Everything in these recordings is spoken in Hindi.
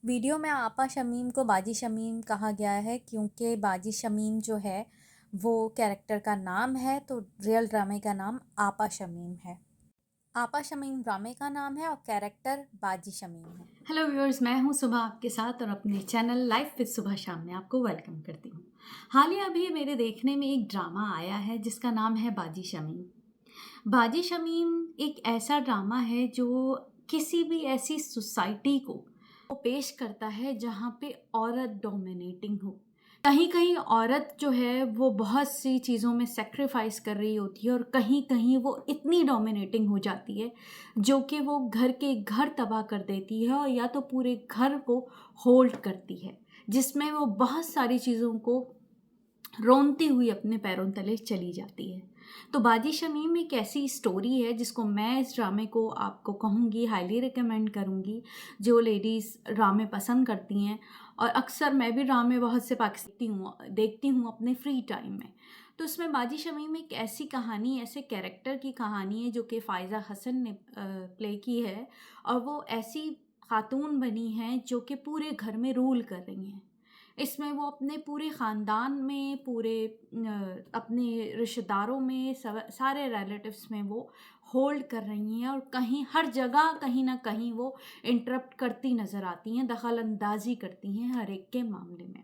वीडियो में आपा शमीम को बाजी शमीम कहा गया है क्योंकि बाजी शमीम जो है वो कैरेक्टर का नाम है, तो रियल ड्रामे का नाम आपा शमीम है। आपा शमीम ड्रामे का नाम है और कैरेक्टर बाजी शमीम है। हेलो व्यूअर्स, मैं हूं सुबह आपके साथ और अपने चैनल लाइफ विद सुबह शाम में आपको वेलकम करती हूं। हालिया अभी मेरे देखने में एक ड्रामा आया है जिसका नाम है बाजी शमीम। बाजी शमीम एक ऐसा ड्रामा है जो किसी भी ऐसी सोसाइटी को पेश करता है जहाँ पे औरत डोमिनेटिंग हो। कहीं कहीं औरत जो है वो बहुत सी चीज़ों में सेक्रीफाइस कर रही होती है और कहीं कहीं वो इतनी डोमिनेटिंग हो जाती है जो कि वो घर के घर तबाह कर देती है और या तो पूरे घर को होल्ड करती है, जिसमें वो बहुत सारी चीज़ों को रोनती हुई अपने पैरों तले चली जाती है। तो बाजी शमीम एक ऐसी स्टोरी है जिसको मैं इस ड्रामे को आपको कहूँगी, हाईली रिकमेंड करूँगी। जो लेडीज़ ड्रामे पसंद करती हैं, और अक्सर मैं भी ड्रामे बहुत से पाकिस्तानी देखती हूँ अपने फ्री टाइम में। तो इसमें बाजी शमीम एक ऐसी कहानी, ऐसे कैरेक्टर की कहानी है जो कि फ़ायज़ा हसन ने प्ले की है। और वो ऐसी खातून बनी हैं जो कि पूरे घर में रूल कर रही हैं। इसमें वो अपने पूरे ख़ानदान में, पूरे अपने रिश्तेदारों में, सारे रिलेटिव्स में वो होल्ड कर रही हैं और कहीं हर जगह कहीं ना कहीं वो इंटरप्ट करती नज़र आती हैं, दखल अंदाजी करती हैं हर एक के मामले में।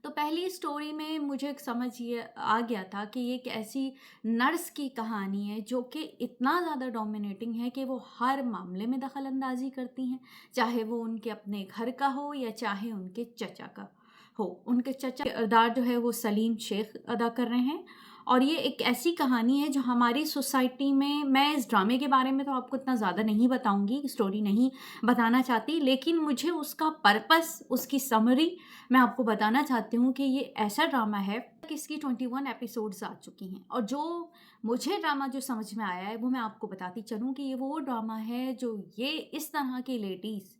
तो पहली स्टोरी में मुझे एक समझ ये आ गया था कि ये एक ऐसी नर्स की कहानी है जो कि इतना ज़्यादा डोमिनेटिंग है कि वो हर मामले में दखल अंदाजी करती हैं, चाहे वो उनके अपने घर का हो या चाहे उनके चचा का हो। उनके चचा का किरदार जो है वो सलीम शेख अदा कर रहे हैं। और ये एक ऐसी कहानी है जो हमारी सोसाइटी में, मैं इस ड्रामे के बारे में तो आपको इतना ज़्यादा नहीं बताऊंगी, स्टोरी नहीं बताना चाहती, लेकिन मुझे उसका पर्पस, उसकी समरी मैं आपको बताना चाहती हूँ कि ये ऐसा ड्रामा है कि इसकी 21 एपिसोड्स आ चुकी हैं। और जो मुझे ड्रामा जो समझ में आया है वो मैं आपको बताती चलूँ कि ये वो ड्रामा है जो ये इस तरह की लेडीज़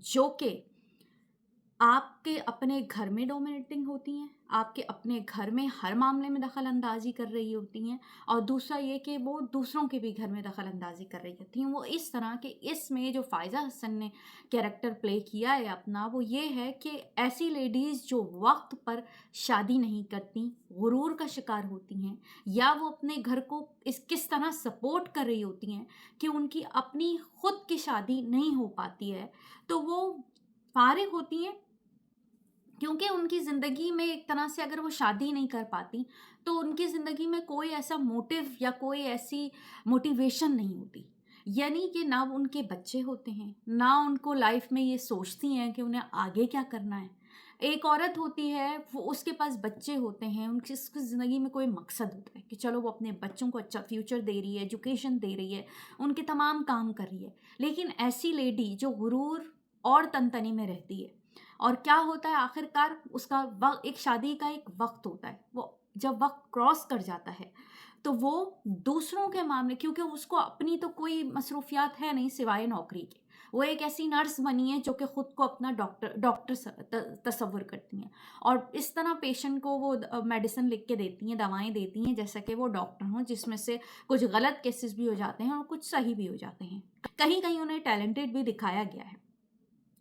जो कि आपके अपने घर में डोमिनेटिंग होती हैं, आपके अपने घर में हर मामले में दखल अंदाजी कर रही होती हैं, और दूसरा ये कि वो दूसरों के भी घर में दखल अंदाजी कर रही होती हैं। वो इस तरह के, इसमें जो फ़ायज़ा हसन ने कैरेक्टर प्ले किया है अपना, वो ये है कि ऐसी लेडीज़ जो वक्त पर शादी नहीं करती, गुरूर का शिकार होती हैं, या वो अपने घर को किस तरह सपोर्ट कर रही होती हैं कि उनकी अपनी खुद की शादी नहीं हो पाती है, तो वो फारिग होती हैं क्योंकि उनकी ज़िंदगी में एक तरह से अगर वो शादी नहीं कर पाती तो उनकी ज़िंदगी में कोई ऐसा मोटिव या कोई ऐसी मोटिवेशन नहीं होती। यानी कि ना उनके बच्चे होते हैं, ना उनको लाइफ में ये सोचती हैं कि उन्हें आगे क्या करना है। एक औरत होती है, वो उसके पास बच्चे होते हैं, उनकी उसकी ज़िंदगी में कोई मकसद होता है कि चलो वो अपने बच्चों को अच्छा फ्यूचर दे रही है, एजुकेशन दे रही है, उनके तमाम काम कर रही है। लेकिन ऐसी लेडी जो गुरूर और तनतनी में रहती है, और क्या होता है आखिरकार, उसका वक्त, एक शादी का एक वक्त होता है, वो जब वक्त क्रॉस कर जाता है तो वो दूसरों के मामले, क्योंकि उसको अपनी तो कोई मसरूफियात है नहीं सिवाय नौकरी के, वो एक ऐसी नर्स बनी है जो कि खुद को अपना डॉक्टर डॉक्टर तस्वुर करती हैं। और इस तरह पेशेंट को वो मेडिसिन लिख के देती हैं, दवाएं देती हैं जैसा कि वो डॉक्टर हों, जिसमें से कुछ गलत केसेस भी हो जाते हैं और कुछ सही भी हो जाते हैं। कहीं कहीं उन्हें टैलेंटेड भी दिखाया गया है।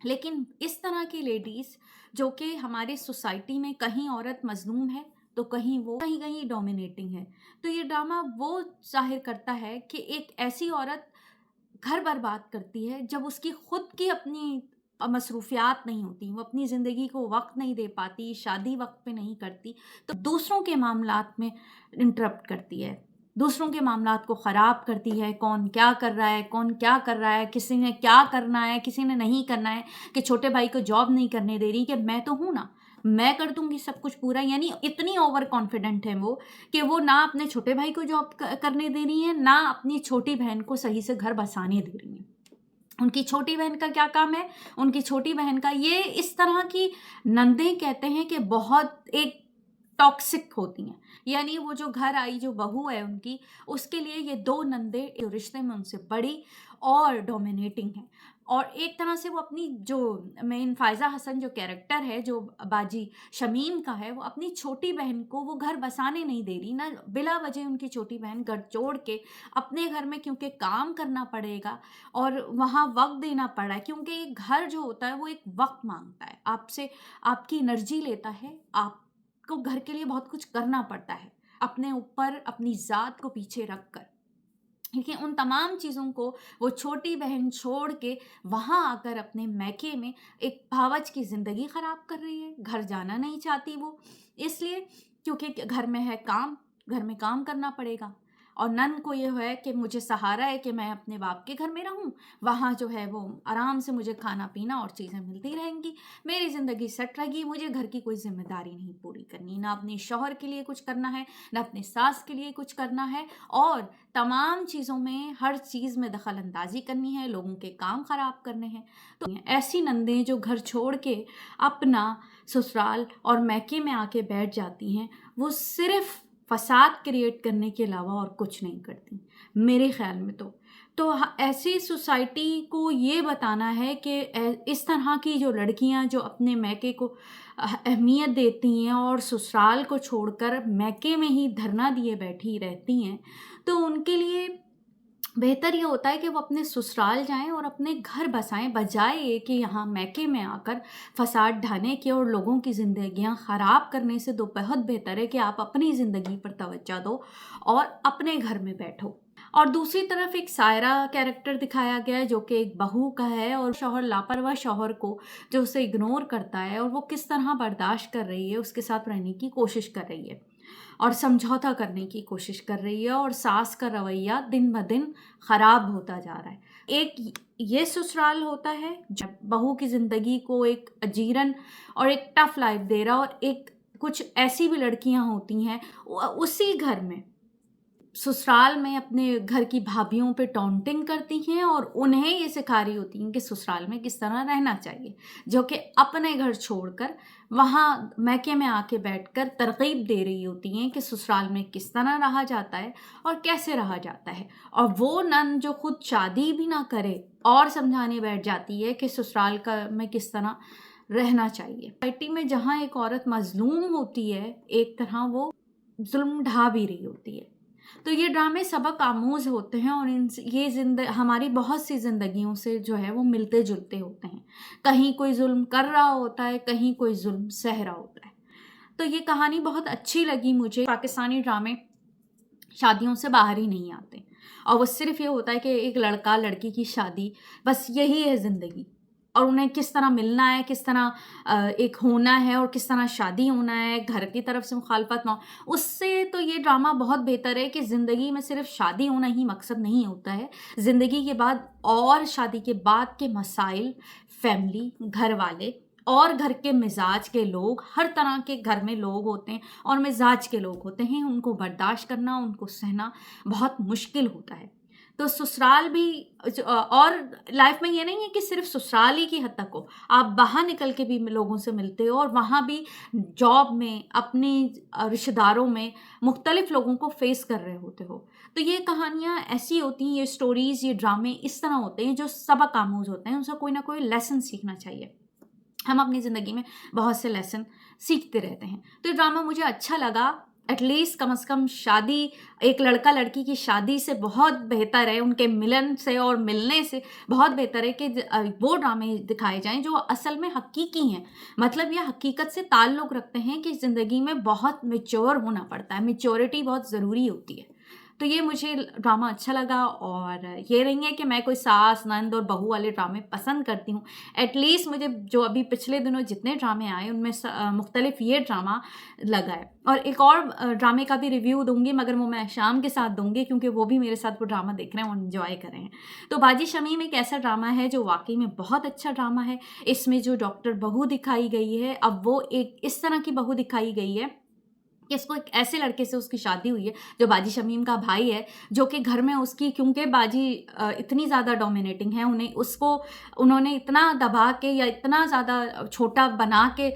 लेकिन इस तरह की लेडीज़ जो कि हमारी सोसाइटी में कहीं औरत मजलूम है तो कहीं वो कहीं कहीं डोमिनेटिंग है। तो ये ड्रामा वो ज़ाहिर करता है कि एक ऐसी औरत घर बर्बाद करती है जब उसकी खुद की अपनी मसरूफियात नहीं होती, वो अपनी ज़िंदगी को वक्त नहीं दे पाती, शादी वक्त पे नहीं करती, तो दूसरों के मामलात में इंटरप्ट करती है, दूसरों के मामलात को ख़राब करती है। कौन क्या कर रहा है, कौन क्या कर रहा है, किसी ने क्या करना है, किसी ने नहीं करना है, कि छोटे भाई को जॉब नहीं करने दे रही कि मैं तो हूँ ना, मैं कर दूंगी सब कुछ पूरा। यानी इतनी ओवर कॉन्फिडेंट है वो कि वो ना अपने छोटे भाई को जॉब करने दे रही है, ना अपनी छोटी बहन को सही से घर बसाने दे रही है। उनकी छोटी बहन का क्या काम है, उनकी छोटी बहन का, ये इस तरह की नंदे कहते हैं कि बहुत एक टॉक्सिक होती हैं। यानी वो जो घर आई, जो बहू है उनकी, उसके लिए ये दो नंदे जो रिश्ते में उनसे बड़ी और डोमिनेटिंग हैं। और एक तरह से वो अपनी जो मेन फ़ायज़ा हसन जो कैरेक्टर है, जो बाजी शमीम का है, वो अपनी छोटी बहन को वो घर बसाने नहीं दे रही ना, बिला वजह उनकी छोटी बहन घर छोड़ के अपने घर में, क्योंकि काम करना पड़ेगा और वहाँ वक्त देना पड़ा है, क्योंकि एक घर जो होता है वो एक वक्त मांगता है, आपसे आपकी एनर्जी लेता है, आपको घर के लिए बहुत कुछ करना पड़ता है, अपने ऊपर अपनी ज़ात को पीछे रख कर। लेकिन उन तमाम चीज़ों को वो छोटी बहन छोड़ के वहाँ आकर अपने मैके में एक भावच की ज़िंदगी ख़राब कर रही है। घर जाना नहीं चाहती वो, इसलिए क्योंकि घर में है काम, घर में काम करना पड़ेगा। और नन को ये है कि मुझे सहारा है कि मैं अपने बाप के घर में रहूँ, वहाँ जो है वो आराम से मुझे खाना पीना और चीज़ें मिलती रहेंगी, मेरी ज़िंदगी सेट रहेगी, मुझे घर की कोई ज़िम्मेदारी नहीं पूरी करनी, ना अपने शौहर के लिए कुछ करना है, ना अपने सास के लिए कुछ करना है, और तमाम चीज़ों में हर चीज़ में दखल अंदाजी करनी है, लोगों के काम ख़राब करने हैं। तो ऐसी नंदें जो घर छोड़ के अपना ससुराल और मैके में आके बैठ जाती हैं, वो सिर्फ़ फ़साद क्रिएट करने के अलावा और कुछ नहीं करती मेरे ख़्याल में। तो ऐसी सोसाइटी को ये बताना है कि इस तरह की जो लड़कियां जो अपने मैके को अहमियत देती हैं और ससुराल को छोड़कर मैके में ही धरना दिए बैठी रहती हैं, तो उनके लिए बेहतर ये होता है कि वो अपने ससुराल जाएं और अपने घर बसाएं, बजाय ये कि यहाँ मैके में आकर फसाद ढाने के और लोगों की ज़िंदगियाँ ख़राब करने से। तो बहुत बेहतर है कि आप अपनी ज़िंदगी पर तवज्जो दो और अपने घर में बैठो। और दूसरी तरफ एक सायरा कैरेक्टर दिखाया गया है जो कि एक बहू का है, और शौहर लापरवाह शौहर को जो उसे इग्नोर करता है और वो किस तरह बर्दाश्त कर रही है, उसके साथ रहने की कोशिश कर रही है और समझौता करने की कोशिश कर रही है, और सास का रवैया दिन ब दिन ख़राब होता जा रहा है। एक ये ससुराल होता है जब बहू की ज़िंदगी को एक अजीरन और एक टफ लाइफ दे रहा, और एक कुछ ऐसी भी लड़कियां होती हैं उसी घर में ससुराल में अपने घर की भाभियों पे टॉन्टिंग करती हैं और उन्हें ये सिखा रही होती हैं कि ससुराल में किस तरह रहना चाहिए, जो कि अपने घर छोड़कर वहाँ मैके में आके बैठकर तरकीब दे रही होती हैं कि ससुराल में किस तरह रहा जाता है और कैसे रहा जाता है। और वो नन जो खुद शादी भी ना करे और समझाने बैठ जाती है कि ससुराल का में किस तरह रहना चाहिए। सोसाइटी में जहाँ एक औरत मजलूम होती है, एक तरह वो जुल्म ढा भी रही होती है। तो ये ड्रामे सबक आमूज होते हैं और ये हमारी बहुत सी ज़िंदगियों से जो है वो मिलते जुलते होते हैं। कहीं कोई जुल्म कर रहा होता है, कहीं कोई जुल्म सह रहा होता है। तो ये कहानी बहुत अच्छी लगी मुझे। पाकिस्तानी ड्रामे शादियों से बाहर ही नहीं आते और वो सिर्फ ये होता है कि एक लड़का लड़की की शादी, बस यही है ज़िंदगी, और उन्हें किस तरह मिलना है, किस तरह एक होना है और किस तरह शादी होना है, घर की तरफ से मुखालफत ना हो। उससे तो ये ड्रामा बहुत बेहतर है कि ज़िंदगी में सिर्फ शादी होना ही मकसद नहीं होता है। ज़िंदगी के बाद और शादी के बाद के मसाइल, फैमिली, घर वाले और घर के मिजाज के लोग, हर तरह के घर में लोग होते हैं और मिजाज के लोग होते हैं, उनको बर्दाश्त करना, उनको सहना बहुत मुश्किल होता है। तो ससुराल भी, और लाइफ में ये नहीं है कि सिर्फ ससुराल ही की हद तक हो, आप बाहर निकल के भी लोगों से मिलते हो और वहाँ भी जॉब में, अपने रिश्तेदारों में मुख्तलिफ लोगों को फेस कर रहे होते हो। तो ये कहानियाँ ऐसी होती हैं, ये स्टोरीज़, ये ड्रामे इस तरह होते हैं जो सबक आमूज होते हैं, उनसे कोई ना कोई लेसन सीखना चाहिए। हम अपनी ज़िंदगी में बहुत से लेसन सीखते रहते हैं। तो ये ड्रामा मुझे अच्छा लगा। एटलीस्ट कम से कम शादी, एक लड़का लड़की की शादी से बहुत बेहतर है, उनके मिलन से और मिलने से बहुत बेहतर है कि वो ड्रामे दिखाए जाएं जो असल में हकीकी हैं। मतलब ये हकीकत से ताल्लुक़ रखते हैं कि ज़िंदगी में बहुत मैच्योर होना पड़ता है, मैच्योरिटी बहुत ज़रूरी होती है। तो ये मुझे ड्रामा अच्छा लगा। और ये नहीं है कि मैं कोई सास, नंद और बहू वाले ड्रामे पसंद करती हूँ। एटलीस्ट मुझे जो अभी पिछले दिनों जितने ड्रामे आए उनमें मुख्तलिफ ये ड्रामा लगा है। और एक और ड्रामे का भी रिव्यू दूंगी, मगर वो मैं शाम के साथ दूंगी क्योंकि वो भी मेरे साथ वो ड्रामा देख रहे हैं और इन्जॉय कर रहे हैं। तो बाजी शमीम एक ऐसा ड्रामा है जो वाकई में बहुत अच्छा ड्रामा है। इसमें जो डॉक्टर बहू दिखाई गई है, अब वो एक इस तरह की बहू दिखाई गई है कि इसको एक ऐसे लड़के से उसकी शादी हुई है जो बाजी शमीम का भाई है, जो कि घर में उसकी, क्योंकि बाजी इतनी ज़्यादा डोमिनेटिंग है, उन्होंने इतना दबा के या इतना ज़्यादा छोटा बना के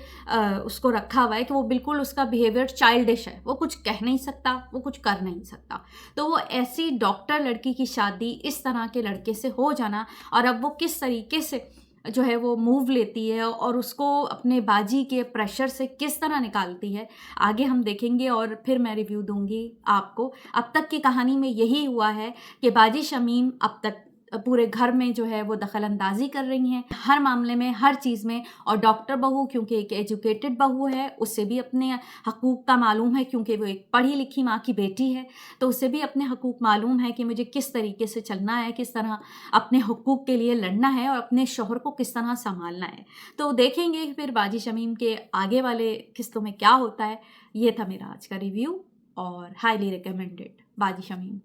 उसको रखा हुआ है कि वो बिल्कुल, उसका बिहेवियर चाइल्डिश है, वो कुछ कह नहीं सकता, वो कुछ कर नहीं सकता। तो वो ऐसी डॉक्टर लड़की की शादी इस तरह के लड़के से हो जाना, और अब वो किस तरीके से जो है वो मूव लेती है और उसको अपने बाजी के प्रेशर से किस तरह निकालती है, आगे हम देखेंगे और फिर मैं रिव्यू दूंगी आपको। अब तक की कहानी में यही हुआ है कि बाजी शमीम अब तक पूरे घर में जो है वो दखल अंदाजी कर रही हैं, हर मामले में, हर चीज़ में। और डॉक्टर बहू, क्योंकि एक एजुकेटेड बहू है, उससे भी अपने हकूक़ का मालूम है, क्योंकि वो एक पढ़ी लिखी माँ की बेटी है, तो उसे भी अपने हकूक़ मालूम है कि मुझे किस तरीके से चलना है, किस तरह अपने हकूक़ के लिए लड़ना है और अपने शौहर को किस तरह संभालना है। तो देखेंगे फिर बाजी शमीम के आगे वाले किस्तों में क्या होता है। ये था मेरा आज का रिव्यू और हाईली रिकमेंडेड बाजी शमीम।